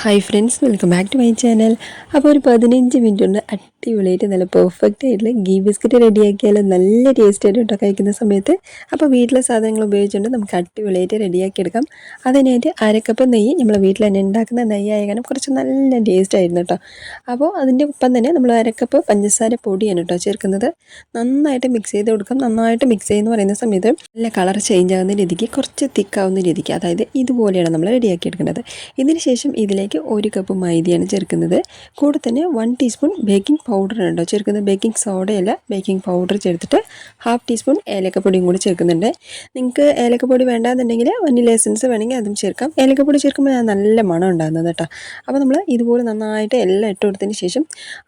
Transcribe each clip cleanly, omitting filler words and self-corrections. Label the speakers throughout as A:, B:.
A: Hi friends, welcome back to my channel. അപ്പോൾ ഒരു 15 minute കൊണ്ട് അടിപൊളിയായിട്ട് നല്ല പെർഫെക്റ്റ് ആയിട്ടുള്ള ഗീ ബിസ്ക്കറ്റ് റെഡിയാക്കിയാൽ നല്ല ടേസ്റ്റ് ആയിട്ട് കേട്ടോ കഴിക്കുന്ന സമയത്ത്. അപ്പോൾ വീട്ടിലെ സാധനങ്ങൾ ഉപയോഗിച്ചുകൊണ്ട് നമുക്ക് അടിപൊളിയായിട്ട് റെഡിയാക്കി എടുക്കാം. അതിനായിട്ട് അരക്കപ്പ് നെയ്യ്, നമ്മൾ വീട്ടിൽ തന്നെ ഉണ്ടാക്കുന്ന നെയ്യായ കാരണം കുറച്ച് നല്ല ടേസ്റ്റ് ആയിരുന്നു കേട്ടോ. അപ്പോൾ അതിൻ്റെ ഒപ്പം തന്നെ നമ്മൾ അരക്കപ്പ് പഞ്ചസാര പൊടിയാണ് കേട്ടോ ചേർക്കുന്നത്. നന്നായിട്ട് മിക്സ് ചെയ്ത് കൊടുക്കാം. നന്നായിട്ട് മിക്സ് ചെയ്യുന്ന പറയുന്ന സമയത്ത് നല്ല കളർ ചേഞ്ച് ആകുന്ന രീതിക്ക്, കുറച്ച് തിക്കാവുന്ന രീതിക്ക്, അതായത് ഇതുപോലെയാണ് നമ്മൾ റെഡിയാക്കി എടുക്കേണ്ടത്. ഇതിന് ശേഷം ഇതിലേക്ക് 1 കപ്പ് മൈദയാണ് ചേർക്കുന്നത്. കൂടെ തന്നെ 1 ടീസ്പൂൺ ബേക്കിംഗ് പൗഡറാണ് കേട്ടോ ചേർക്കുന്നത്. ബേക്കിംഗ് സോഡയല്ല, ബേക്കിംഗ് പൗഡർ ചേർത്തിട്ട് 1/2 ടീസ്പൂൺ ഏലക്കപ്പൊടിയും കൂടി ചേർക്കുന്നുണ്ട്. നിങ്ങൾക്ക് ഏലക്കപ്പൊടി വേണ്ടാന്നുണ്ടെങ്കിൽ വനില എസൻസ് വേണമെങ്കിൽ അതും ചേർക്കാം. ഏലക്കപ്പൊടി ചേർക്കുമ്പോൾ നല്ല മണം ഉണ്ടാകുന്നത് കേട്ടോ. അപ്പോൾ നമ്മൾ ഇതുപോലെ നന്നായിട്ട് എല്ലാം ഇട്ട് കൊടുത്തതിന് ശേഷം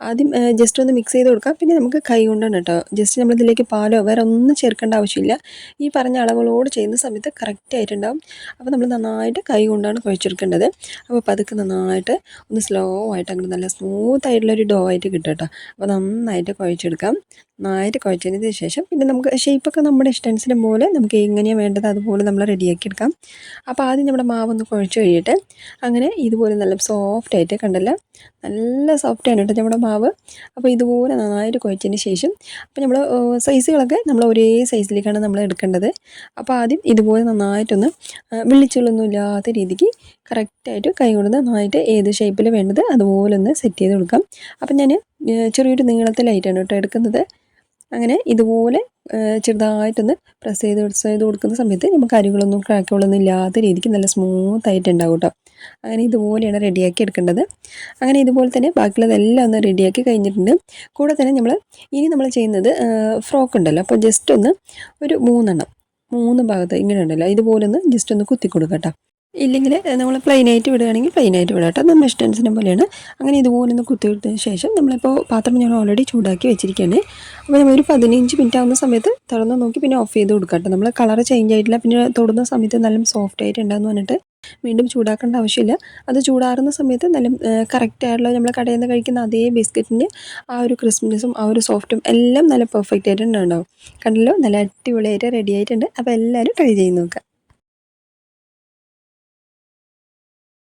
A: ആദ്യം ജസ്റ്റ് ഒന്ന് മിക്സ് ചെയ്ത് കൊടുക്കാം. പിന്നെ നമുക്ക് കൈ കൊണ്ടാണ് കേട്ടോ. ജസ്റ്റ് നമ്മളിതിലേക്ക് പാലോ വേറെ ഒന്നും ചേർക്കേണ്ട ആവശ്യമില്ല. ഈ പറഞ്ഞ അളവുകളോട് ചെയ്യുന്ന സമയത്ത് കറക്റ്റ് ആയിട്ടുണ്ടാവും. അപ്പോൾ നമ്മൾ നന്നായിട്ട് കൈ കൊണ്ടാണ് കുഴച്ചെടുക്കേണ്ടത്. അപ്പോൾ പതുക്കെ നന്നായിട്ട് ഒന്ന് സ്ലോ ആയിട്ട് അങ്ങനെ നല്ല സ്മൂത്ത് ആയിട്ടുള്ളൊരു ഡോ ആയിട്ട് കിട്ടും കേട്ടോ. അപ്പോൾ നന്നായിട്ട് കുഴച്ചെടുക്കാം. നന്നായിട്ട് കുഴച്ചതിന് ശേഷം പിന്നെ നമുക്ക് ഷേപ്പൊക്കെ നമ്മുടെ ഇഷ്ടാനുസരണം പോലെ നമുക്ക് എങ്ങനെയാണ് വേണ്ടത് അതുപോലെ നമ്മൾ റെഡിയാക്കി എടുക്കാം. അപ്പോൾ ആദ്യം നമ്മുടെ മാവൊന്ന് കുഴച്ച് കഴിയട്ടെ. അങ്ങനെ ഇതുപോലെ നല്ല സോഫ്റ്റ് ആയിട്ട് കണ്ടല്ലോ, നല്ല സോഫ്റ്റാണ് കേട്ടോ നമ്മുടെ മാവ്. അപ്പോൾ ഇതുപോലെ നന്നായിട്ട് കുഴച്ചതിന് ശേഷം അപ്പോൾ നമ്മൾ സൈസുകളൊക്കെ നമ്മൾ ഒരേ സൈസിലേക്കാണ് നമ്മൾ എടുക്കേണ്ടത്. അപ്പോൾ ആദ്യം ഇതുപോലെ നന്നായിട്ടൊന്ന് വിളിച്ചുകളൊന്നും ഇല്ലാത്ത രീതിക്ക് കറക്റ്റായിട്ട് കൈ കൊണ്ട് നന്നായിട്ട് ഏത് ഷേപ്പിൽ വേണ്ടത് അതുപോലെ ഒന്ന് സെറ്റ് ചെയ്ത് കൊടുക്കാം. അപ്പം ഞാൻ ചെറിയൊരു നീളത്തിലായിട്ടാണ് കേട്ടോ എടുക്കുന്നത്. അങ്ങനെ ഇതുപോലെ ചെറുതായിട്ടൊന്ന് പ്രസ് ചെയ്ത് കൊടുക്കുന്ന സമയത്ത് നമുക്ക് അരികളൊന്നും ക്രാക്കുകളൊന്നും ഇല്ലാത്ത രീതിക്ക് നല്ല സ്മൂത്ത് ആയിട്ടുണ്ടാവും കേട്ടോ. അങ്ങനെ ഇതുപോലെയാണ് റെഡിയാക്കി എടുക്കേണ്ടത്. അങ്ങനെ ഇതുപോലെ തന്നെ ബാക്കിയുള്ളതെല്ലാം ഒന്ന് റെഡിയാക്കി കഴിഞ്ഞിട്ടുണ്ട്. കൂടെ തന്നെ ഇനി നമ്മൾ ചെയ്യുന്നത് ഫ്രോക്ക് ഉണ്ടല്ലോ, അപ്പോൾ ജസ്റ്റ് ഒന്ന് ഒരു 3 ഭാഗത്ത് ഇങ്ങനെ ഉണ്ടല്ലോ, ഇതുപോലെ ഒന്ന് ജസ്റ്റ് ഒന്ന് കുത്തി കൊടുക്കാം കേട്ടോ. ഇല്ലെങ്കിൽ നമ്മൾ പ്ലെയിനായിട്ട് വിടുകയാണെങ്കിൽ പ്ലെയിനായിട്ട് വിടാം കേട്ടോ, നമ്മൾ ഇഷ്ടാനുസരണം പോലെയാണ്. അങ്ങനെ ഇതുപോലെ ഒന്ന് കുത്തി കൊടുത്തതിന് ശേഷം നമ്മളിപ്പോൾ പാത്രം ഞാൻ ഓൾറെഡി ചൂടാക്കി വെച്ചിരിക്കുകയാണ്. അപ്പോൾ നമ്മളൊരു 15 മിനിറ്റ് ആവുന്ന സമയത്ത് തുറന്ന് നോക്കി പിന്നെ ഓഫ് ചെയ്ത് കൊടുക്കാം കേട്ടോ. നമ്മൾ കളർ ചേഞ്ച് ആയിട്ടില്ല, പിന്നെ തൊടുന്ന സമയത്ത് നല്ല സോഫ്റ്റ് ആയിട്ടുണ്ടാകുന്നു പറഞ്ഞിട്ട് വീണ്ടും ചൂടാക്കേണ്ട ആവശ്യമില്ല. അത് ചൂടാറുന്ന സമയത്ത് നല്ല കറക്റ്റ് ആയിട്ടുള്ള നമ്മൾ കടയിൽ നിന്ന് കഴിക്കുന്ന അതേ ബിസ്ക്കറ്റിൻ്റെ ആ ഒരു ക്രിസ്പിനെസ്സും ആ ഒരു സോഫ്റ്റും എല്ലാം നല്ല പെർഫെക്റ്റ് ആയിട്ടുണ്ടാവും. കണ്ടല്ലോ, നല്ല അടിപൊളിയായിട്ട് റെഡി ആയിട്ടുണ്ട്. അപ്പോൾ എല്ലാവരും ട്രൈ ചെയ്ത് നോക്കുക.